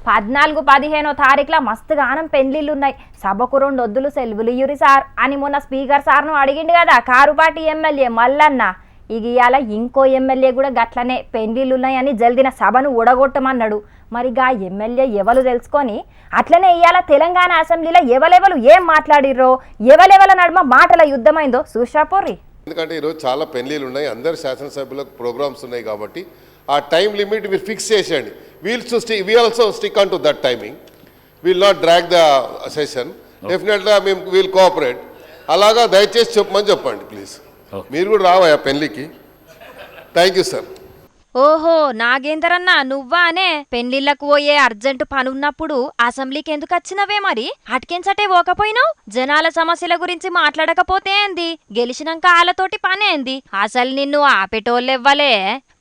14-15 తారీఖుల మస్తుగానం పెళ్లిళ్ళున్నాయి. సభకు 2 వద్దులు సెలవులు ఇయ్యురి సార్ అని మొన్న స్పీకర్ సార్ను అడిగిండు కదా కారుపాటి ఎమ్మెల్యే మల్లన్న. ఇవాళ ఇంకో ఎమ్మెల్యే కూడా గట్లనే పెళ్లిళ్ళున్నాయని జల్దిన సభను ఊడగొట్టమన్నాడు. మరిగా ఎమ్మెల్యే ఎవరు తెలుసుకొని అట్లనే ఇవాళ తెలంగాణ అసెంబ్లీలో ఎవరెవరు ఏం మాట్లాడిర్రో ఎవరెవల నడుమ మాటల యుద్ధమైందో చూశాపోర్రి. ఎందుకంటే ఈరోజు చాలా పెళ్లిళ్ళు ఉన్నాయి, అందరు శాసనసభ్యులకు ప్రోగ్రామ్స్ ఉన్నాయి కాబట్టి ఆ టైం లిమిట్ మీరు ఫిక్స్ చేసేయండి. we also stick on to that timing. We will not drag the session. Definitely మేము విల్ కోఆపరేట్. అలాగా దయచేసి చెప్పండి ప్లీజ్. మీరు కూడా రావా పెళ్లికి. Thank you sir. ఓహో నాగేందరన్న నువ్వానే పెళ్లిళ్లకు పోయే అర్జెంటు పనున్నప్పుడు అసెంబ్లీకి ఎందుకు వచ్చినవే? మరి అటుకెంచటే పోకపోయినావు? జనాల సమస్యల గురించి మాట్లాడకపోతే ఏంది? గెలిచినాక వాళ్ళతోటి పనేంది? అసలు నిన్ను ఆపేటోళ్ళెవ్వలే.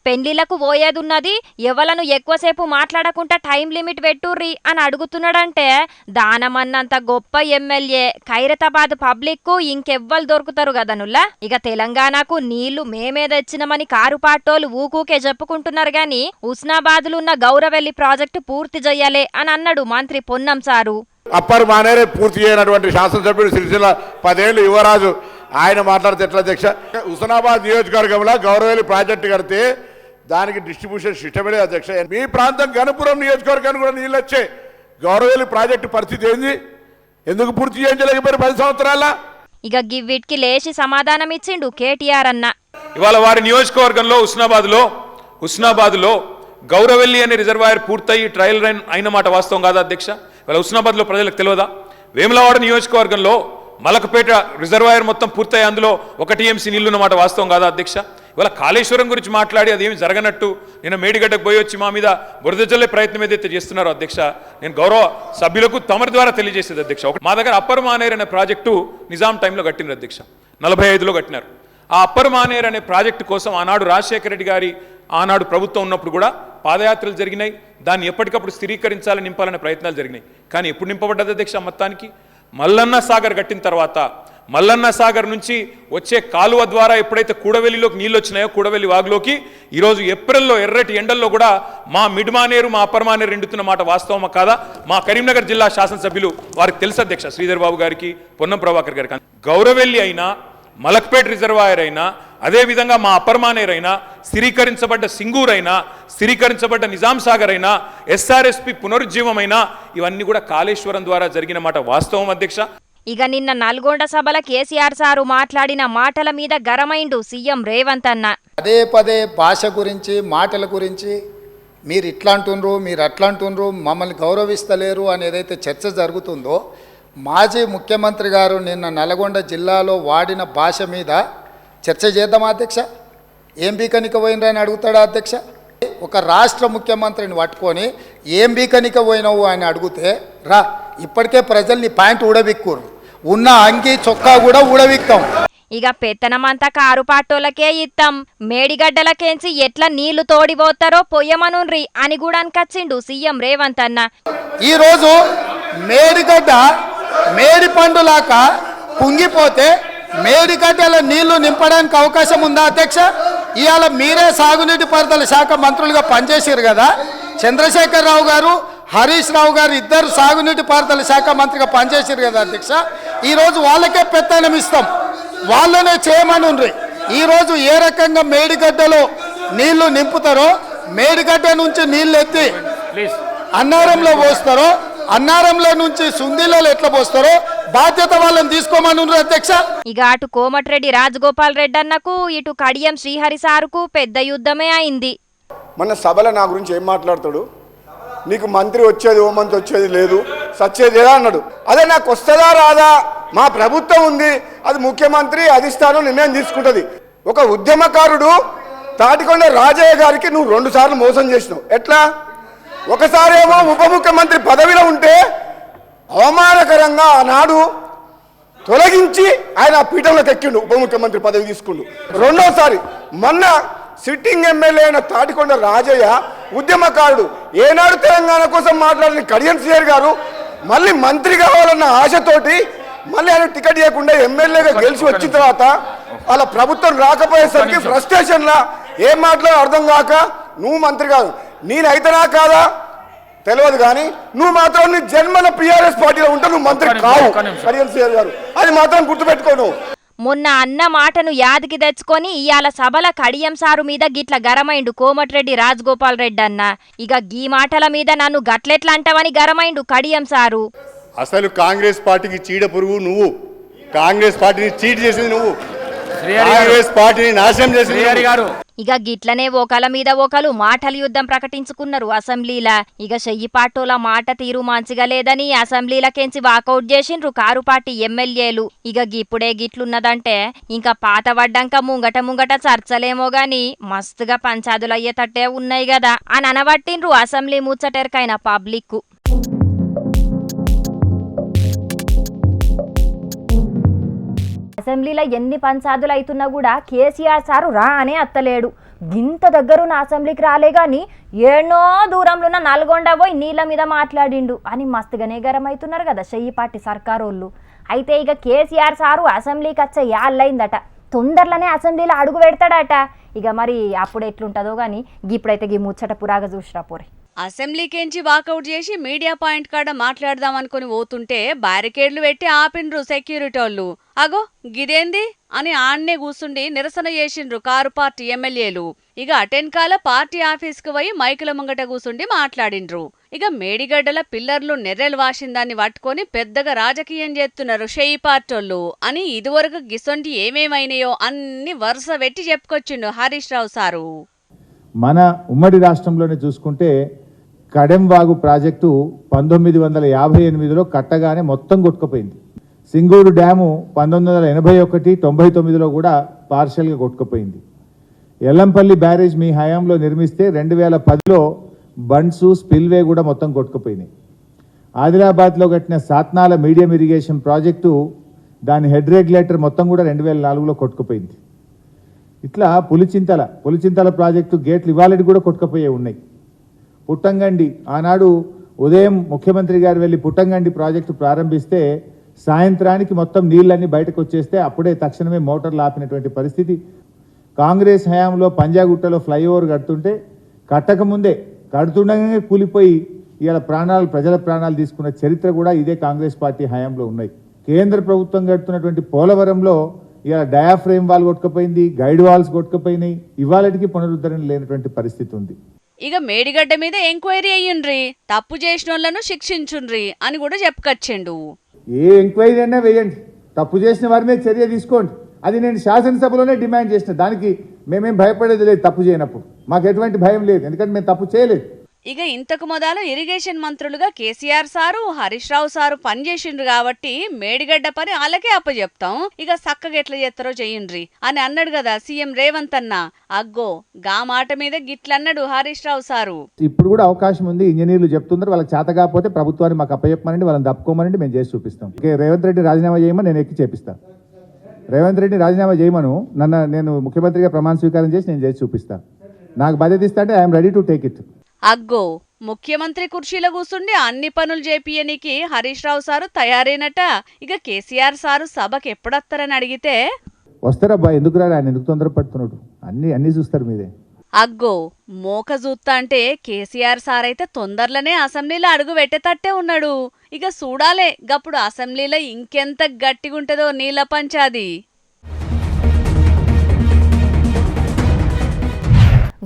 పెళ్లిళ్లకు పోయేదున్నది, ఎవలను ఎక్కువసేపు మాట్లాడకుండా టైం లిమిట్ పెట్టుర్రి అని అడుగుతున్నాడంటే దానమన్నంత గొప్ప ఎమ్మెల్యే ఖైరతాబాద్ పబ్లిక్ కు ఇంకెవ్వరు దొరుకుతారు గదనుల్లా. ఇక తెలంగాణకు నీళ్లు మేమే తెచ్చినమని కారుపాటోలు ఊకూకే చెప్పుకుంటున్నారు గాని హుస్నాబాద్లున్న గౌరవెల్లి ప్రాజెక్టు పూర్తి చెయ్యాలే అని అన్నాడు మంత్రి పొన్నం సారు. అప్పర్ మానేరే పూర్తి చేయనటువంటి శాసనసభ్యుడు సిరిసిల్ల 10 ఏళ్ళు యువరాజు ఆయన మాట్లాడితే ఎట్లా అధ్యక్ష? హుస్నాబాద్ నియోజకవర్గంలో గౌరవెల్లి ప్రాజెక్టు కడితే దానికి డిస్ట్రిబ్యూషన్ సిస్టమే లేదు అధ్యక్ష. మీ ప్రాంతం గణపురం నియోజకవర్గానికి కూడా నీళ్ళు వచ్చే గౌరవెల్లి ప్రాజెక్టు పరిస్థితి ఏంది? ఎందుకు పూర్తి చేయించలేకపోయారు 10 సంవత్సరాల? ఇక గివ్విట్కి లేచి సమాధానం ఇచ్చిండు కేటీఆర్ అన్న. ఇవాళ వారి నియోజకవర్గంలో హుస్నాబాద్లో గౌరవెల్లి అనే రిజర్వాయర్ పూర్తయి ట్రయల్ రన్ అయిన మాట వాస్తవం కాదా అధ్యక్ష? ఇవాళ హుస్నాబాద్లో ప్రజలకు తెలియదా? వేములవాడ నియోజకవర్గంలో మలకపేట రిజర్వాయర్ మొత్తం పూర్తయి అందులో 1 TMC నీళ్లున్న మాట వాస్తవం కాదా అధ్యక్ష? ఇవాళ కాళేశ్వరం గురించి మాట్లాడి అదేమి జరగనట్టు నేను మేడిగడ్డకు పోయి వచ్చి మా మీద బురద జల్లే ప్రయత్నం ఏదైతే చేస్తున్నారో అధ్యక్ష, నేను గౌరవ సభ్యులకు తమరి ద్వారా తెలియజేసేది అధ్యక్ష. మా దగ్గర అప్పర్ మానేర్ అనే ప్రాజెక్టు నిజాం టైంలో కట్టినారు అధ్యక్ష, 45లో కట్టినారు. ఆ అప్పర్ మానేర్ అనే ప్రాజెక్టు కోసం ఆనాడు రాజశేఖర రెడ్డి గారి ఆనాడు ప్రభుత్వం ఉన్నప్పుడు కూడా పాదయాత్రలు జరిగినాయి. దాన్ని ఎప్పటికప్పుడు స్థిరీకరించాలని నింపాలనే ప్రయత్నాలు జరిగినాయి. కానీ ఎప్పుడు నింపబడ్డది అధ్యక్ష? మొత్తానికి మల్లన్న సాగర్ కట్టిన తర్వాత మల్లన్న సాగర్ నుంచి వచ్చే కాలువ ద్వారా ఎప్పుడైతే కూడవెల్లిలోకి నీళ్ళు వచ్చినాయో కూడవెల్లి వాగులోకి ఈరోజు ఏప్రిల్లో ఎర్రటి ఎండల్లో కూడా మా మిడ్ మానేరు మా అప్పర్ మానేరు ఎండుతున్న మాట వాస్తవమా కాదా? మా కరీంనగర్ జిల్లా శాసనసభ్యులు వారికి తెలుసు అధ్యక్ష, శ్రీధర్ బాబు గారికి, పొన్నం ప్రభాకర్ గారికి. గౌరవెల్లి అయినా మలక్పేట్ రిజర్వాయర్ అయినా అదేవిధంగా మా అప్పర్ మానేర్ అయినా స్థిరీకరించబడ్డ సింగూర్ అయినా స్థిరీకరించబడ్డ నిజాం సాగర్ అయినా SRSP పునరుజ్జీవమైనా ఇవన్నీ కూడా కాళేశ్వరం ద్వారా జరిగిన మాట వాస్తవం అధ్యక్ష. ఇక నిన్న నల్గొండ సభల కేసీఆర్ సారు మాట్లాడిన మాటల మీద గరమైండు సీఎం రేవంత్ అన్న. పదే భాష గురించి మాటల గురించి మీరు ఇట్లా అంటుండ్రు మీరు అట్లా అంటుండ్రు మమ్మల్ని గౌరవిస్తలేరు అని ఏదైతే చర్చ జరుగుతుందో మాజీ ముఖ్యమంత్రి గారు నిన్న నల్గొండ జిల్లాలో వాడిన భాష మీద చర్చ చేద్దామా అధ్యక్ష? ఏం బీకనిక పోయినరని అడుగుతాడా అధ్యక్ష? ఒక రాష్ట్ర ముఖ్యమంత్రిని పట్టుకొని ఏం బీకనిక పోయినావు అని అడిగితే రా ఇప్పటికే ప్రజల్ని ప్యాంట్ ఊడబిక్కురు, ఉన్న అంగి చొక్కా కూడా ఊడబిక్తాం. ఇక పెత్తనమంతా కారుపాటోలకే ఇత్తాం, మేడిగడ్డలకేంచి ఎట్లా నీళ్లు తోడిపోతారో పొయ్యమనుండ్రి అని కూడా అనికచ్చిండు సీఎం రేవంత్ అన్న. ఈరోజు మేడిగడ్డ మేడి పండులాక కుంగిపోతే మేడిగడ్డల నీళ్లు నింపడానికి అవకాశం ఉందా అధ్యక్ష? ఇవాళ మీరే సాగునీటి పారుదల శాఖ మంత్రులుగా పనిచేసారు కదా. చంద్రశేఖర్ రావు గారు, హరీష్ రావు గారు ఇద్దరు సాగునీటి పారుదల శాఖ మంత్రిగా పనిచేసారు కదా అధ్యక్ష. ఈరోజు వాళ్ళకే పెత్తనం ఇస్తాం, వాళ్ళనే చేయమనుండ్రి. ఈరోజు ఏ రకంగా మేడిగడ్డలో నీళ్లు నింపుతారో, మేడిగడ్డ నుంచి నీళ్ళు ఎత్తి అన్నారంలో పోస్తారో, అన్నారంలో నుంచి సుందిలలో ఎట్లా పోస్తారో బాధ్యత వాళ్ళని తీసుకోమనుండ్రు అధ్యక్ష. ఇక అటు కోమటిరెడ్డి రాజగోపాల్ రెడ్డి అన్నకు ఇటు కడియం శ్రీహరి సారుకు పెద్ద యుద్ధమే అయింది. మన సభలో నా గురించి ఏం మాట్లాడతాడు? నీకు మంత్రి వచ్చేది ఓ మంత్రి వచ్చేది లేదు, సచ్చేది లేదా అన్నాడు. అదే నాకు వస్తుందా రాదా? మా ప్రభుత్వం ఉంది, అది ముఖ్యమంత్రి అధిష్టానం నిర్ణయం తీసుకుంటుంది. ఒక ఉద్యమకారుడు తాటికొండ రాజయ్య గారికి నువ్వు 2 సార్లు మోసం చేసినావు. ఎట్లా? ఒకసారి ఏమో ఉప ముఖ్యమంత్రి పదవిలో ఉంటే అవమానకరంగా ఆనాడు తొలగించి ఆయన పీఠంలోకి ఎక్కిండు, ఉప ముఖ్యమంత్రి పదవి తీసుకుండు. రెండోసారి మొన్న సిట్టింగ్ ఎమ్మెల్యే అయిన తాటికొండ రాజయ్య ఉద్యమకారుడు, ఏనాడు తెలంగాణ కోసం మాట్లాడిన కడియం శ్రీహరి గారు మళ్ళీ మంత్రి కావాలన్న ఆశతోటి మళ్ళీ ఆయన టికెట్ ఇవ్వకుండా ఎమ్మెల్యేగా గెలిచి వచ్చిన తర్వాత వాళ్ళ ప్రభుత్వం రాకపోయేసరికి ఫ్రస్ట్రేషన్లా ఏం మాట్లాడో అర్థం కాక నువ్వు మంత్రి కాదు నేనైతేనా కాదా తెలియదు కానీ నువ్వు మాత్రం నీ జన్మన PRS పార్టీలో ఉంటే నువ్వు మంత్రి కావు కడియం శ్రీహరి గారు, అది మాత్రం గుర్తుపెట్టుకోను. మొన్న అన్న మాటను యాదికి తెచ్చుకొని ఇయాల సభల కడియం సారు మీద గిట్ల గరమైండు కోమటిరెడ్డి రాజగోపాల్ రెడ్డి అన్న. ఇక గీ మాటల మీద నన్ను గట్లెట్లా అంటావని గరమైండు కడియం సారు. అసలు కాంగ్రెస్ పార్టీకి చీడ పురుగు నువ్వు, కాంగ్రెస్ పార్టీని చీట్ చేసింది నువ్వు, కాంగ్రెస్ పార్టీని నాశనం చేసింది గారు. ఇక గిట్లనే ఒకల మీద ఒకలు మాటల యుద్ధం ప్రకటించుకున్నారు అసెంబ్లీలా. ఇక చెయ్యి పాటోల మాట తీరు మంచిగా లేదని అసెంబ్లీలకెంచి వాకౌట్ చేసిండ్రు కారు పార్టీ ఎమ్మెల్యేలు. ఇక గిప్పుడే గిట్లున్నదంటే ఇంకా పాత పడ్డాక ముంగట చర్చలేమో గాని మస్తుగా పంచాదులు అయ్యేటట్టే ఉన్నాయి కదా అని అనబట్టిండ్రు అసెంబ్లీ ముచ్చటెరకైన పబ్లిక్. అసెంబ్లీలో ఎన్ని పంచాదులు అవుతున్నా కూడా కేసీఆర్ సారు రా అనే అత్తలేడు. గింత దగ్గరున్న అసెంబ్లీకి రాలే గాని ఏనో దూరంలో ఉన్న నల్గొండ పోయి నీళ్ళ మీద మాట్లాడిండు అని మస్తుగానే గరం అవుతున్నారు కదా చెయ్యిపాటి సర్కారోళ్ళు. అయితే ఇక కేసీఆర్ సారు అసెంబ్లీకి వచ్చే యాళ్ళైందట, తొందరలోనే అసెంబ్లీలో అడుగు పెడతాడట. ఇక మరి అప్పుడు ఎట్లుంటుందో కానీ ఇప్పుడైతే ఈ ముచ్చట పురాగా చూసిరా పోరే. అసెంబ్లీకేంచి వాకౌట్ చేసి మీడియా పాయింట్ కాడ మాట్లాడదాం అనుకుని పోతుంటే బ్యారికేడ్లు పెట్టి ఆపిండ్రు సెక్యూరిటీ వాళ్ళు. అగో గిదేంది అని ఆన్నే కూసుండి నిరసన చేసిండ్రు కారు పార్టీ ఎమ్మెల్యేలు. ఇక అటెన్కాల పార్టీ ఆఫీస్కు పోయి మైకుల ముంగట కూసుండి మాట్లాడిండ్రు. ఇక మేడిగడ్డల పిల్లర్లు నెర్రెలు వాసిందాన్ని పట్టుకొని పెద్దగా రాజకీయం చేస్తున్నారు షెయి పార్టోళ్ళు అని ఇదివరకు గిసొంటి ఏమేమైనాయో అన్ని వరుస పెట్టి చెప్పుకొచ్చిండు హరీష్ రావు సారు. మన ఉమ్మడి రాష్ట్రంలోనే చూసుకుంటే కడెంవాగు ప్రాజెక్టు 1958లో కట్టగానే మొత్తం కొట్టుకుపోయింది. సింగూరు డ్యాము 1981, 99లో కూడా పార్షల్గా కొట్టుకుపోయింది. ఎల్లంపల్లి బ్యారేజ్ మీ హయాంలో నిర్మిస్తే 2010లో బండ్సు స్పిల్వే కూడా మొత్తం కొట్టుకుపోయినాయి. ఆదిలాబాద్లో కట్టిన సాత్నాల మీడియం ఇరిగేషన్ ప్రాజెక్టు దాని హెడ్ రెగ్యులేటర్ మొత్తం కూడా 2004లో కొట్టుకుపోయింది. ఇట్లా పులిచింతల ప్రాజెక్టు గేట్లు ఇవాళకి కూడా కొట్టుకుపోయే ఉన్నాయి. పుట్టంగండి ఆనాడు ఉదయం ముఖ్యమంత్రి గారు వెళ్ళి పుట్టంగండి ప్రాజెక్టు ప్రారంభిస్తే సాయంత్రానికి మొత్తం నీళ్ళన్నీ బయటకు వచ్చేస్తే అప్పుడే తక్షణమే మోటార్లు ఆపినటువంటి పరిస్థితి. కాంగ్రెస్ హయాంలో పంజాగుట్టలో ఫ్లైఓవర్ కడుతుంటే కట్టకముందే కడుతుండగానే కూలిపోయి ఇవాళ ప్రజల ప్రాణాలు తీసుకున్న చరిత్ర కూడా ఇదే కాంగ్రెస్ పార్టీ హయాంలో ఉన్నాయి. కేంద్ర ప్రభుత్వం కడుతున్నటువంటి పోలవరంలో ఇవాళ డయాఫ్రేమ్ వాల్ కొట్టుకుపోయింది, గైడ్ వాల్స్ కొట్టుకుపోయినాయి. ఇవాళకి పునరుద్ధరణ లేనటువంటి పరిస్థితి ఉంది. ఇక మేడిగడ్డ మీద ఎంక్వైరీ అయ్యుండ్రి, తప్పు చేసిన వాళ్ళను శిక్షించుండ్రి అని కూడా చెప్పుకొచ్చిండు. ఏ ఎంక్వైరీ అయినా వేయండి, తప్పు చేసిన వారి మీద చర్య తీసుకోండి. అది నేను శాసనసభలోనే డిమాండ్ చేసిన. దానికి మేమేం భయపడేది లేదు. తప్పు చేయనప్పుడు మాకు ఎటువంటి భయం లేదు, ఎందుకంటే మేము తప్పు చేయలేదు. ఇక ఇంతకు మొదలు ఇరిగేషన్ మంత్రులుగా కేసీఆర్ సారు హరీష్ రావు సారు పనిచేసిండ్రు కాబట్టి మేడిగడ్డ పని వాళ్ళకే అప్పచెప్తాం, ఇక సక్కగా ఎట్లా చేస్తారో చెయ్యండ్రి అని అన్నాడు కదా సీఎం రేవంత్ అన్న. అగ్గో గా మాట మీద గిట్లన్నాడు హరీష్ రావు సారు. ఇప్పుడు కూడా అవకాశం ఉంది, ఇంజనీర్లు చెప్తున్నారు, వాళ్ళకి చేత కాకపోతే ప్రభుత్వాన్ని మాకు అప్పచెప్పమనండి, వాళ్ళని తప్పుకోమనండి, మేము చేసి చూపిస్తాం. రేవంత్ రెడ్డి రాజీనామా చేయమని నేను ఎక్కి చేపిస్తాను. రేవంత్ రెడ్డి రాజీనామా చేయమను, నేను ముఖ్యమంత్రిగా ప్రమాణ స్వీకారం చేసి నేను చేసి చూపిస్తాను. నాకు బాధ్యత ఇస్తా అంటే I'm ready to take it. అగ్గో ముఖ్యమంత్రి కుర్చీలో కూర్చుండి అన్ని పనులు చేపియనికి హరీష్ రావు సారు తయారైనట. ఇక కేసీఆర్ సారు సభకి ఎప్పుడొస్తారని అడిగితే వస్తారబ్బా, ఎందుకు రాడు, ఆయన ఎందుకు తొందరపడుతున్నాడు, అన్ని చూస్తారు మీదే. అగ్గో మోక చూస్తా అంటే కేసీఆర్ సార్ అయితే తొందరలోనే అసెంబ్లీలో అడుగు పెట్టేటట్టే ఉన్నాడు. ఇక చూడాలే గప్పుడు అసెంబ్లీలో ఇంకెంత గట్టిగుంటదో నీళ్ళ పంచాది.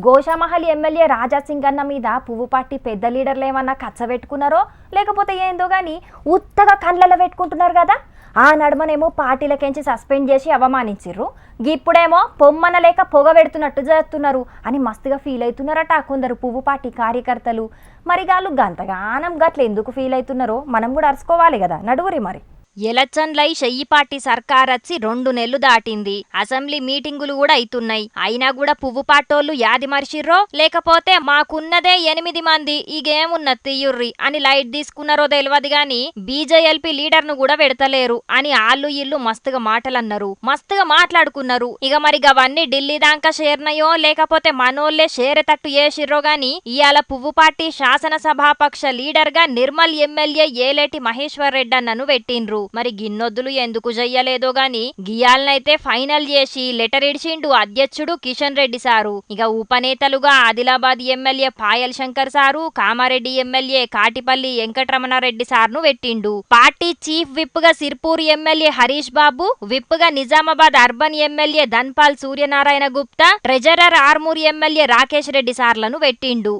గోషామహల్ ఎమ్మెల్యే రాజాసింగ్ అన్న మీద పువ్వు పార్టీ పెద్ద లీడర్లు ఏమన్నా కచ్చబెట్టుకున్నారో లేకపోతే ఏందో గాని ఉత్తగా కండ్లలో పెట్టుకుంటున్నారు కదా. ఆ నడుమనేమో పార్టీలకెంచి సస్పెండ్ చేసి అవమానించిర్రు, ఇప్పుడేమో పొమ్మన లేక పొగ పెడుతున్నట్టు చేస్తున్నారు అని మస్తుగా ఫీల్ అవుతున్నారట కొందరు పువ్వు పార్టీ కార్యకర్తలు. మరి గాళ్ళు గంతగానం గట్ల ఎందుకు ఫీల్ అవుతున్నారో మనం కూడా అరుచుకోవాలి కదా. నడువురి మరి. ఎలక్షన్లై చెయ్యిపాటి సర్కార్ వచ్చి 2 నెలలు దాటింది. అసెంబ్లీ మీటింగులు కూడా అయితున్నాయి. అయినా కూడా పువ్వు పాటోళ్ళు యాది మరిచిర్రో లేకపోతే మాకున్నదే 8 మంది ఈగేమున్న తీయుర్రి అని లైట్ తీసుకున్నారో తెలియదు గాని బీజేఎల్పీ లీడర్ ను కూడా పెడతలేరు అని ఆళ్ళు ఇల్లు మస్తుగా మాటలన్నారు, మస్తుగా మాట్లాడుకున్నారు. ఇక మరి అవన్నీ ఢిల్లీ దాకా చేరినాయో లేకపోతే మనోళ్లే చేరేటట్టు చేసిర్రో గాని ఇయాల పువ్వు పార్టీ శాసనసభాపక్ష లీడర్ గా నిర్మల్ ఎమ్మెల్యే ఏలేటి మహేశ్వర్ రెడ్డి అన్నను పెట్టిండ్రు. మరి గిన్నొద్దులు ఎందుకు చెయ్యలేదో గాని గియాలనైతే ఫైనల్ చేసి లెటర్ ఇడిచిండు అధ్యక్షుడు కిషన్ రెడ్డి సారు. ఇక ఉపనేతలుగా Adilabad MLA Payal Shankar sir, Kamareddy MLA Katipalli Venkataramana Reddy సార్ను పెట్టిండు. పార్టీ చీఫ్ విప్ గా సిర్పూర్ ఎమ్మెల్యే హరీష్ బాబు, విప్ గా Nizamabad urban MLA Dhanpal Suryanarayana Gupta, treasurer Armoor MLA Rakesh Reddy సార్లను పెట్టిండు.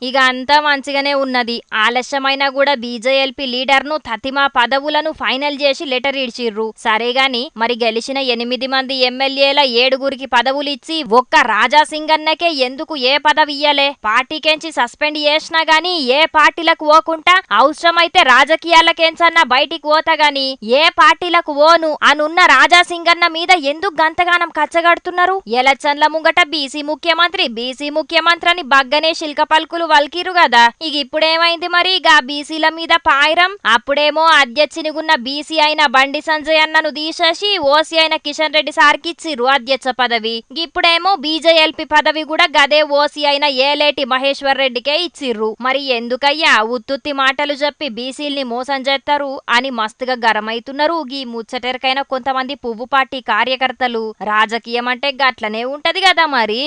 ఇక అంతా మంచిగానే ఉన్నది. ఆలస్యమైనా కూడా బీజేఎల్పీ లీడర్ను తతిమా పదవులను ఫైనల్ చేసి లెటర్ ఇచ్చిర్రు. సరేగాని మరి గెలిచిన 8 మంది ఎమ్మెల్యేల 7గురికి పదవులు ఇచ్చి ఒక్క రాజాసింగన్నకే ఎందుకు ఏ పదవి ఇయ్యలే? పార్టీకెంచి సస్పెండ్ చేసినా గాని ఏ పార్టీలకు ఓకుంటా అవసరమైతే రాజకీయాలకెంచన్నా బయటికి పోతా గాని ఏ పార్టీలకు ఓను అనున్న రాజాసింగన్న మీద ఎందుకు గంతగానం కచ్చగడుతున్నారు? ఎలక్షన్ల ముంగట బీసీ ముఖ్యమంత్రి అని బగ్గనే శిల్క పలుకులు వల్కిరు కదా. ఇక ఇప్పుడేమైంది మరి? ఇక బీసీల మీద పాయిరం. అప్పుడేమో అధ్యక్షునిగున్న బీసీ అయిన బండి సంజయ్ అన్నను తీసేసి ఓసీ అయిన కిషన్ రెడ్డి సార్కి ఇచ్చిర్రు అధ్యక్ష పదవి. ఇప్పుడేమో బీజేఎల్పీ పదవి కూడా గదే ఓసీ అయిన ఏలేటి మహేశ్వర్ రెడ్డికే ఇచ్చిర్రు. మరి ఎందుకయ్యా ఉత్తుత్తి మాటలు చెప్పి బీసీల్ని మోసం చేస్తారు అని మస్తుగా గరమైతున్నారు ఈ ముచ్చటెరకైన కొంతమంది పువ్వు పార్టీ కార్యకర్తలు. రాజకీయం అంటే గట్లనే ఉంటది కదా మరి.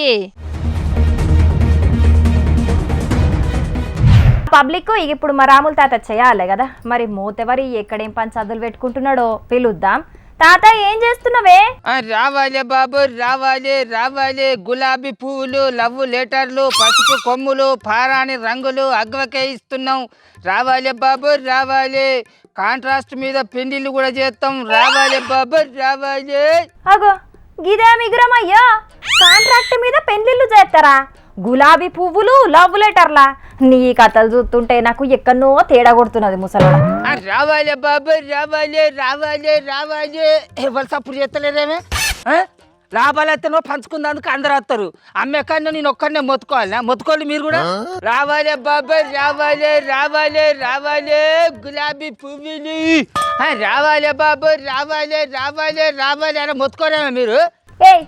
పబ్లిక్ ఇప్పుడు మా రాముల తాత చేయాలి కదా. మరి మోతెవరి ఎక్కడేం పని చదువులు పెట్టుకుంటున్నాడో పిలుద్దాం. తాత ఏం చేస్తున్నావే? రావాలి బాబు, రావాలి. గులాబీ పువ్వులు, లవ్ లెటర్లు, పసుపు కొమ్ములు, పారాని రంగులు అగ్వకే ఇస్తున్నాం. రావాలి బాబు, రావాలి. కాంట్రాస్ట్ మీద పెండిళ్ళు కూడా చేస్తాం. రావాలి బాబు, రావాలి. అగో గిదే మిగురమయ్యా, కాంట్రాక్ట్ మీద పెండ్లిళ్ళు చేస్తారా? గులాబీ పువ్వులు, లవ్ లెటర్లా? నీ కథలు చూస్తుంటే నాకు ఎక్కడనో తేడా కొడుతున్నది ముసలోడా. రావాలి బాబు, రావాలి. ఎవరు సప్పుడు చేస్తలేదేమే? లాభాలు అయితే పంచుకుందానికి అందరు వస్తారు. అమ్మే కన్నా నేను ఒక్కడనే మొత్తుకోవాలి మీరు కూడా. రావాలి బాబు, రావాలి. గులాబీ పువ్వులు రావాలి బాబు, రావాలి అని మొత్తుకోలేమా మీరు?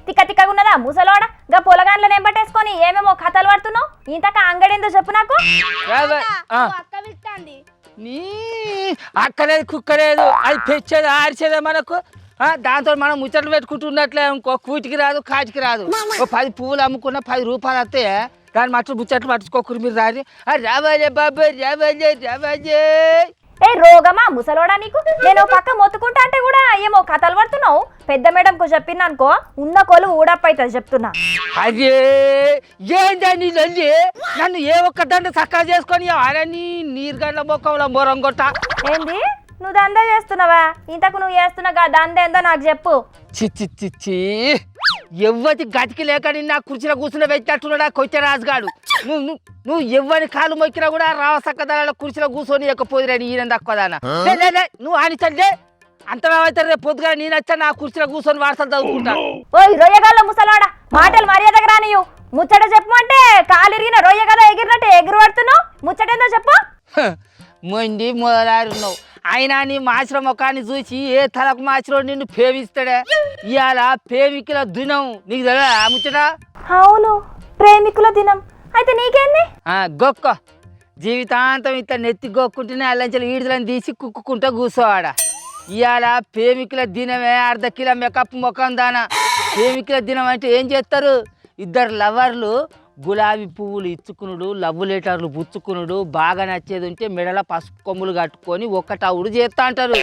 తిక్కగా ఉన్నదా ముసలోడా? గా పొలగాన్ల నెంబటేసుకొని ఏమేమో కథలు పడుతున్నావు. ఇంతక అంగడేందో చెప్పు నాకు. నీ అక్కలేదు కుక్కలేదు, అది పెంచేది ఆరిచేదే మనకు. దాంతో మనం ముచ్చట్లు పెట్టుకుంటున్నట్లే ఇంకో కూటికి రాదు కాటికి రాదు. 10 పువ్వులు అమ్ముకున్న 10 రూపాయలు వస్తే దాని ముచ్చట్లు పట్టుకోకూరు మీరు రాని. రావాలి బాబు, రావాలి. రోగమా ముసలోడా నీకు? నేను పక్క మొత్తుకుంటా అంటే కూడా ఏమో కథలు పడుతున్నావు. పెద్ద మేడంకు చెప్పినానుకో ఉన్న కొలు ఊడప్పైతుంది చెప్తున్నా. అదే ఏంటని నన్ను ఏ ఒక్క దండ చక్కగా చేసుకొని అరని నీరుగడ్ల మొక్కల మొరంగొట్ట. ఏంది నువ్వు దందా చేస్తున్నావా? ఇంతకు నువ్వు చేస్తున్నా దందా ఏందో నాకు చెప్పు. చిచ్చి ఎవ్వటి గతికి లేక నా కుర్చీలో కూర్చుని పెట్టినట్టున్నాడా కొచ్చే రాజుగాడు. నువ్వు ఎవ్వని కాలు మొక్కినా కూడా రావసక్కదాల కుర్చీలో కూర్చొని ఎక్కపోదురని ఈయన తక్కువదానా. నువ్వు ఆనిచండి అంతమైతే రేపు పొద్దుగా నేను వచ్చా నా కుర్చీలో కూర్చొని వార్తలు చదువుకుంటా. ఓయ్ రొయ్యగాళ్ళ ముసలాడా, మాటలు మర్యాదగా రానియు. ముచ్చట చెప్పు అంటే కాలు ఇరిగిన రొయ్యగల ఎగిరినట్టు ఎగురు పడుతున్నావు. ముచ్చటేందో చెప్పు. మొండి మొదలారున్నావు. అయినా నీ మాచిర ముఖాన్ని చూసి ఏ తలకు మాచిరో నిన్ను ప్రేమిస్తాడే. ఇవాళ ప్రేమికుల దినం, నీకు తెలియదా ముచ్చట? అవును, ప్రేమికుల దినం. అయితే నీకేంది? గొక్క జీవితాంతం ఇంత నెత్తి గొక్కుంటేనే అల్లంచెలు ఈడుదలని తీసి కుక్కుంటా కూర్చోవాడ. ఇవాళ ప్రేమికుల దినమే. అర్ధ కిలో మేకప్ ముఖం దానా. ప్రేమికుల దినం అంటే ఏం చేస్తారు? 2 లవర్లు గులాబీ పువ్వులు ఇచ్చుకునుడు, లవ్ లెటర్లు పుచ్చుకునుడు, బాగా నచ్చేది ఉంటే మెడల పసుపు కొమ్ములు కట్టుకొని ఒక్కటవుడు చేస్తా అంటారు.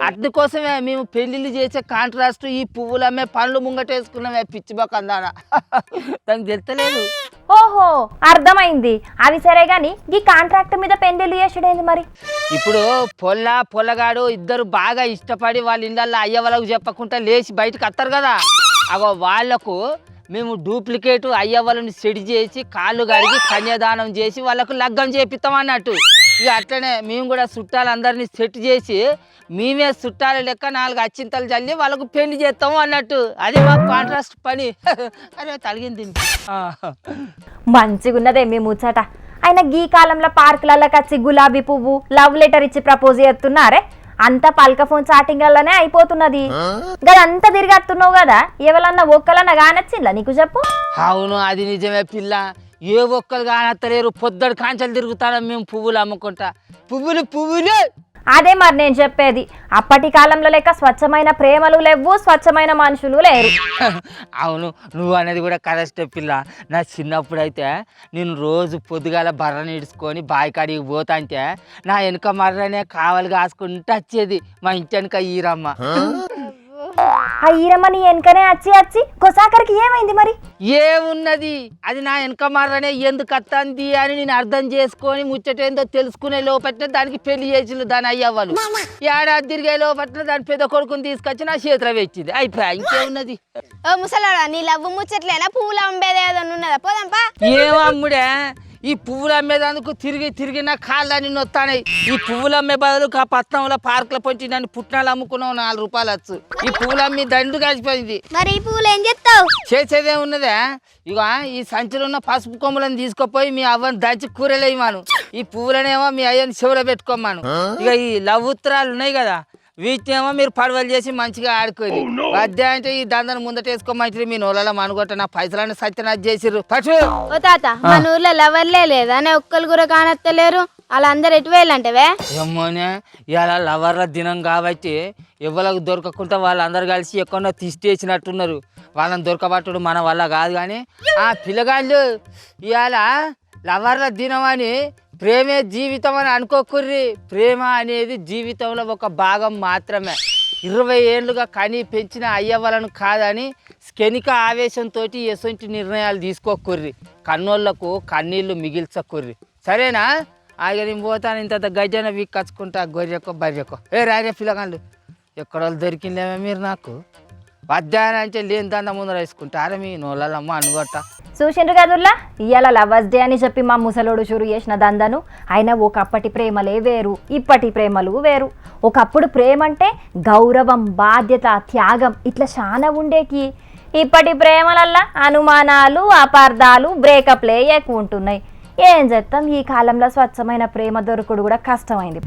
అందుకోసమే మేము పెళ్లిళ్ళు చేసే కాంట్రాస్ట్ ఈ పువ్వులు అమ్మే పనులు ముంగటేసుకున్నామే. పిచ్చి బొకందానా దానికి తెలుస్తలేదు. ఓహో అర్థమైంది. అవి సరే గాని ఈ కాంట్రాక్ట్ మీద పెళ్లిళ్ళు చేసుడేంది మరి? ఇప్పుడు పొల్లగాడు ఇద్దరు బాగా ఇష్టపడి వాళ్ళ ఇళ్ళల్లో అయ్య వాళ్ళకు చెప్పకుండా లేచి బయటకు వస్తారు కదా. అగో వాళ్లకు మేము డూప్లికేట్ అయ్యవ్వలను సెట్ చేసి కాళ్ళు కడిగి కన్యాదానం చేసి వాళ్ళకు లగ్గం చేపిస్తాం అన్నట్టు. ఇక అట్లనే మేము కూడా చుట్టాలందరినీ సెట్ చేసి మేమే చుట్టాల లెక్క 4 అచ్చింతలు చల్లి వాళ్ళకు పెళ్లి చేస్తాము అన్నట్టు. అది మా కాంట్రాస్ట్ పని. అరే తలిగింది. మంచిగున్నదే మీ ముచ్చట. ఆయన గీ కాలంలో పార్కులలోకి వచ్చి గులాబీ పువ్వు, లవ్ లెటర్ ఇచ్చి ప్రపోజ్ చేస్తున్నారే. అంత పల్క ఫోన్ చాటింగ్లనే అయిపోతున్నది. గదంతా తిరిగేస్తున్నావు కదా, ఎవరన్నా ఒక్కలన్నా కానొచ్చిందా నీకు చెప్పు? అవును, అది నిజమే పిల్ల. ఏ ఒక్కరు కానత్తలేరు. పొద్దుడు కాంచెలు తిరుగుతాను మేము పువ్వులు అమ్ముకుంటా. పువ్వులు అదే మరి నేను చెప్పేది, అప్పటి కాలంలో లెక్క స్వచ్ఛమైన ప్రేమలు లేవు, స్వచ్ఛమైన మనుషులు లేరు. అవును, నువ్వు అనేది కూడా కరెక్ట్ పిల్ల. నా చిన్నప్పుడు అయితే నేను రోజు పొద్దుగాల బర్రని ఇడుచుకొని బాయికాడికి పోతా అంటే నా వెనుక మర్రనే కావాలి కాసుకుంటూ వచ్చేది మా ఇంటి వెనుక ఈరమ్మ. ఆ ఈరమ్మని వెనకనే వచ్చి కొసాకరికి ఏమైంది మరి? ఏమున్నది, అది నా వెనక మర్రనే ఎందుకు వస్తుంది అని నేను అర్థం చేసుకొని ముచ్చటేందో తెలుసుకునే లోపట్ల దానికి పెళ్లి చేసిండు దాని అయ్యవ్వలు. ఏడాది తిరిగే లోపట్ల దాని పెద్ద కొడుకుని తీసుకొచ్చి నా చేతిలో పెట్టింది. అయిపోయా, ఇంకేమున్నది. ఓ ముసలాడా, నీ లవ్వు ముచ్చట్లేనా? పువ్వులు అమ్మేది ఏదన్నా ఉన్నదా? పోదాంపా. ఏం అమ్ముడే, ఈ పువ్వులు అమ్మేదానికి తిరిగి నా కాళ్ళని నొత్తాయి. ఈ పువ్వులు అమ్మే బదులు ఆ పట్నంలో పార్కులో పొంచి నన్ను పుట్నాలు అమ్ముకున్నావు 4 రూపాయలు వచ్చు. ఈ పువ్వులు అమ్మి దండు కలిసిపోయింది. మరి ఈ పువ్వులు ఏం చేస్తావు? చేసేదే ఉన్నదే, ఇక ఈ సంచిలో ఉన్న పసుపు కొమ్ములను తీసుకుపోయి మీ అవ్వని దంచి కూరలేయమాను. ఈ పువ్వులనేమో మీ అయ్యని చెవులో పెట్టుకోమాను. ఇక ఈ లవ్ ఉత్తరాలు ఉన్నాయి కదా, వీటినేమో మీరు పడవలు చేసి మంచిగా ఆడుకోండి. మధ్య అంటే ఈ దందను ముందటేసుకోమంటారు. మీ నోళ్ళలో మనగొట్ట నా పైసలన్నీ సత్యనాథ్ చేసిర్రు. పట్టు. ఓ తాత, మన ఊర్లో లవర్లే లేదా? ఒక్కరు కూడా కానత్తలేరు. వాళ్ళందరూ ఎటు వెళ్ళంటవే? ఏమోనే, ఇలా లవర్ల దినం కాబట్టి ఎవరికి దొరకకుండా వాళ్ళందరూ కలిసి ఎక్కడో తిష్టేసినట్టున్నారు. వాళ్ళని దొరకబట్టుడు మన వల్ల కాదు. కానీ ఆ పిల్లగాళ్ళు ఇవాళ లవర్ల దినం అని ప్రేమే జీవితం అని అనుకోకుర్రి. ప్రేమ అనేది జీవితంలో ఒక భాగం మాత్రమే. 20 ఏళ్ళుగా కని పెంచిన అయ్యవ్వలను కాదని స్కెనిక ఆవేశంతో ఎసొంటి నిర్ణయాలు తీసుకోకుర్రి. కన్నోళ్లకు కన్నీళ్లు మిగిల్చకుర్రి. సరేనా? ఆగ నేను పోతాను, ఇంత గజన వీక్కచ్చుకుంటా గొర్రెకో బర్రెకో. రారే పిల్లగాళ్ళు, ఎక్కడో దొరికిందేమో మీరు నాకు. మధ్యాహ్నం అంటే లేని దంద ముందర వేసుకుంటారా మీ నోళ్ళమ్మ అనుగొట్ట. చూసిండ్రు కదుల్లా, ఇవాళ లవర్స్ డే అని చెప్పి మా ముసలోడు షురు చేసిన దందను. అయినా ఒకప్పటి ప్రేమలే వేరు, ఇప్పటి ప్రేమలు వేరు. ఒకప్పుడు ప్రేమ అంటే గౌరవం, బాధ్యత, త్యాగం ఇట్లా చాలా ఉండేకి. ఇప్పటి ప్రేమలల్లా అనుమానాలు, అపార్థాలు, బ్రేకప్లే ఎక్కువ ఉంటున్నాయి. ఏం చేస్తాం, ఈ కాలంలో స్వచ్ఛమైన ప్రేమ దొరకడు కూడా కష్టమైంది.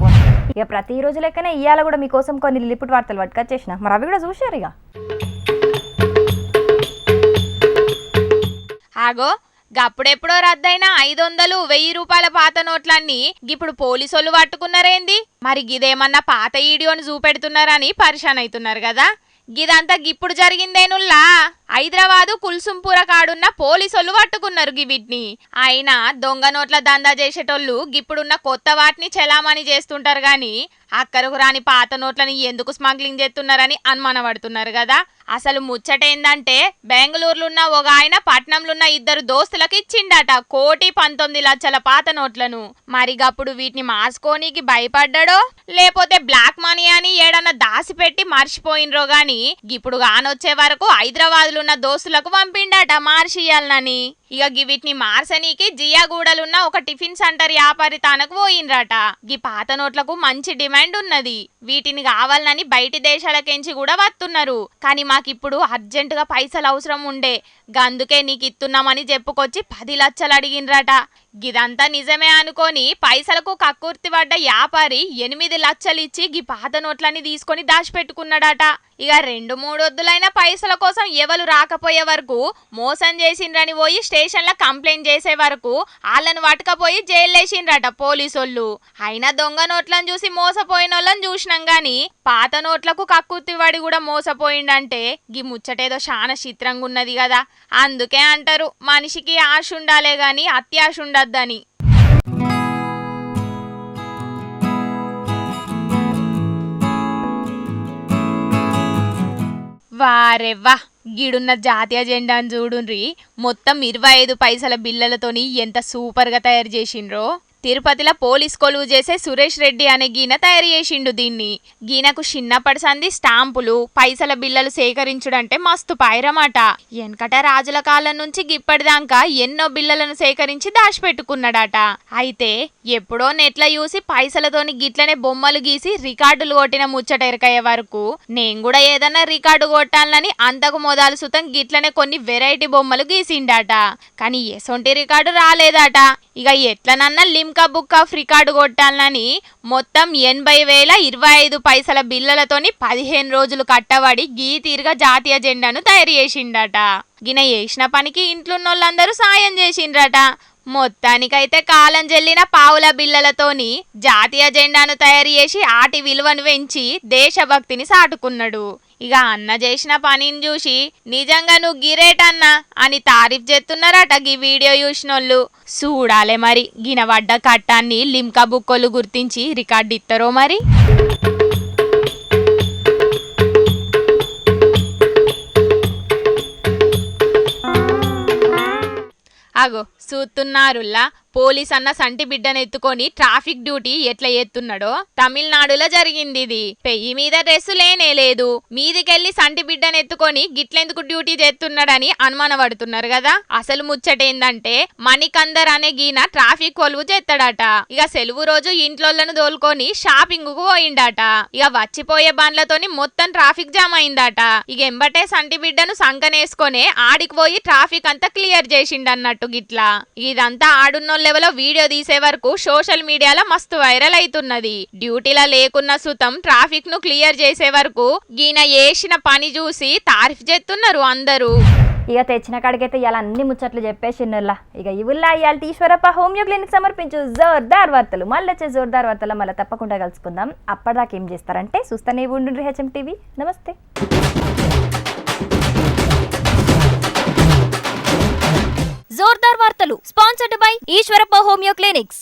ఇక ప్రతిరోజు లెక్కనే ఇవాళ కూడా మీకోసం కొన్ని లిలిపుట్ వార్తలు పట్టుకొచ్చేసిన, మరి అవి కూడా చూశారు. ఇక ఆగో, గప్పుడెప్పుడో రద్దయిన 500, 1000 రూపాయల పాత నోట్లన్నీ ఇప్పుడు పోలీసోళ్ళు పట్టుకున్నారేంది? మరి గిదేమన్నా పాత ఈడియోని చూపెడుతున్నారని పరిశాన్ అవుతున్నారు కదా. గిదంతా గిప్పుడు జరిగిందేనుల్లా. హైదరాబాదు కుల్సుంపూర కాడున్న పోలీసోళ్ళు పట్టుకున్నారు గివిటిని. అయినా దొంగ నోట్ల దందా చేసేటోళ్ళు గిప్పుడున్న కొత్త వాటిని చెలామణి చేస్తుంటారు గాని అక్కరకు రాని పాత నోట్లని ఎందుకు స్మగ్లింగ్ చేస్తున్నారని అనుమానపడుతున్నారు కదా. అసలు ముచ్చటేందంటే, బెంగళూరులో ఉన్న ఒక ఆయన పట్నంలో ఉన్న 2 దోస్తులకు ఇచ్చిండట 1,19,00,000 పాత నోట్లను. మరి గప్పుడు వీటిని మార్చుకోనికి భయపడ్డాడో లేకపోతే బ్లాక్ మనీ అని ఏడన్నా దాసిపెట్టి మర్చిపోయినరో గాని ఇప్పుడు గానొచ్చే వరకు హైదరాబాద్ ఉన్న దోస్తులకు పంపిండట మార్చియాలనని. ఇక వీటిని మార్సనీకి జియాగూడలున్న ఒక టిఫిన్ సెంటర్ వ్యాపారి తానకు పోయినరట. గీ పాత నోట్లకు మంచి డిమాండ్ ఉన్నది. వీటిని కావాలని బయటి దేశాలకెంచి కూడా వస్తున్నారు. కానీ మాకిప్పుడు అర్జెంటుగా పైసలు అవసరం ఉండే, గందుకే నీకు ఇస్తున్నామని చెప్పుకొచ్చి 10 లక్షలు అడిగినరట. గిదంతా నిజమే అనుకొని పైసలకు కక్కుర్తి పడ్డ వ్యాపారి 8 లక్షలు ఇచ్చి గీ పాత నోట్లని తీసుకొని దాచిపెట్టుకున్నాడట. ఇక 2-3 వద్దులైన పైసల కోసం ఎవరు రాకపోయే వరకు మోసం చేసిండ్రని పోయి స్టేషన్లో కంప్లైంట్ చేసే వరకు వాళ్ళని పట్టుకపోయి జైలేసిండ్రట పోలీసోళ్ళు. అయినా దొంగ నోట్లను చూసి మోసపోయిన వాళ్ళని చూసినాం గాని పాత నోట్లకు కక్కుర్తి పడి కూడా మోసపోయిండంటే గీ ముచ్చటేదో చాలా చిత్రంగా ఉన్నది కదా. అందుకే అంటారు, మనిషికి ఆశ ఉండాలే గాని అత్యాశ ఉండద్దని. వారెవ్వా, గిడున్న జాతీయ జెండాను చూడుండ్రి. మొత్తం 25 పైసల బిల్లలతోని ఎంత సూపర్ గా తయారు చేసిండ్రో. తిరుపతిలో పోలీస్ కొలువు చేసే సురేష్ రెడ్డి అనే గీన తయారు చేసిండు దీన్ని. గీనకు చిన్నప్పటి సంది స్టాంపులు, పైసల బిల్లలు సేకరించుడంటే మస్తు పైరమాట. వెనకట రాజుల కాలం నుంచి గిప్పటిదాకా ఎన్నో బిల్లలను సేకరించి దాచిపెట్టుకున్నాడట. అయితే ఎప్పుడో నెట్ల చూసి పైసలతోని గిట్లనే బొమ్మలు గీసి రికార్డులు కొట్టిన ముచ్చట ఎరకయ్యే వరకు నేను కూడా ఏదన్నా రికార్డు కొట్టాలని అంతకు మొదలు సుతం గిట్లనే కొన్ని వెరైటీ బొమ్మలు గీసిండట. కానీ ఎసొంటి రికార్డు రాలేదట. ఇక ఎట్లనన్నా లిమ్కా బుక్ ఆఫ్ రికార్డు కొట్టాలని మొత్తం 80,025 బిల్లలతోని 15 రోజులు కట్టబడి గీ తీరుగా జాతీయ జెండాను తయారు చేసిండట. గిన చేసిన పనికి ఇంట్లోళ్ళందరూ సాయం చేసిండ్రట. మొత్తానికైతే కాలం చెల్లిన పావుల బిల్లలతోని జాతీయ జెండాను తయారు చేసి ఆటి విలువను పెంచి దేశభక్తిని సాటుకున్నాడు. ఇక అన్న చేసిన పనిని చూసి నిజంగా నువ్వు గిరేట్ అన్నా అని తారీఫ్ చేస్తున్నారట గీ వీడియో చూసినోళ్ళు. చూడాలే మరి గినబడ్డ కట్టాన్ని లిమ్కా బుక్కోళ్ళు గుర్తించి రికార్డు ఇస్తారో మరి. అగో చూస్తున్నారుల్లా పోలీస్ అన్న సంటి బిడ్డను ఎత్తుకొని ట్రాఫిక్ డ్యూటీ ఎట్లా ఎత్తున్నాడో. తమిళనాడులో జరిగింది ఇది. పెయ్యి మీద డ్రెస్సు లేనే లేదు, మీదికెళ్ళి సంటి బిడ్డను ఎత్తుకొని గిట్లెందుకు డ్యూటీ చేస్తున్నాడని అనుమానపడుతున్నారు కదా. అసలు ముచ్చటేందంటే మణికందర్ అనే గీన ట్రాఫిక్ కొలువు చేస్తాడట. ఇక సెలవు రోజు ఇంట్లోళ్ళను దోలుకొని షాపింగ్ కు పోయిండట. ఇక వచ్చిపోయే బండ్లతోని మొత్తం ట్రాఫిక్ జామ్ అయిందట. ఇక ఎంబటే సంటి బిడ్డను సంకనేసుకొని ఆడికి పోయి ట్రాఫిక్ అంతా క్లియర్ చేసిండన్నట్టు గిట్లా. ఇదంతా ఆడున్నోళ్ళ లెవెల్లో వీడియో తీసే వరకు సోషల్ మీడియాలో మస్తు వైరల్ అవుతున్నది. డ్యూటీలో లేకున్న సుతం ట్రాఫిక్ ను క్లియర్ చేసే వరకు గీన చేసిన పని చూసి తారీఫ్ చేస్తున్నారు అందరూ. ఇక తెచ్చిన కాడికైతే ఇవాళ అన్ని ముచ్చట్లు చెప్పేసిన్నోళ్ళ. ఇక ఇవుల్లా ఇవాళ ఈశ్వరప్ప హోమియో క్లినిక్ సమర్పించు జోర్దార్ వార్తలు. మళ్ళీ వచ్చే జోర్దార్ వార్తలు మళ్ళీ తప్పకుండా కలుసుకుందాం. అప్పటిదాకా ఏం చేస్తారంటే చూస్తూనే ఉండు హెచ్ఎం టీవీ. నమస్తే. జోర్దార్ వార్తలు sponsored by Eeshwarappa homeo clinics.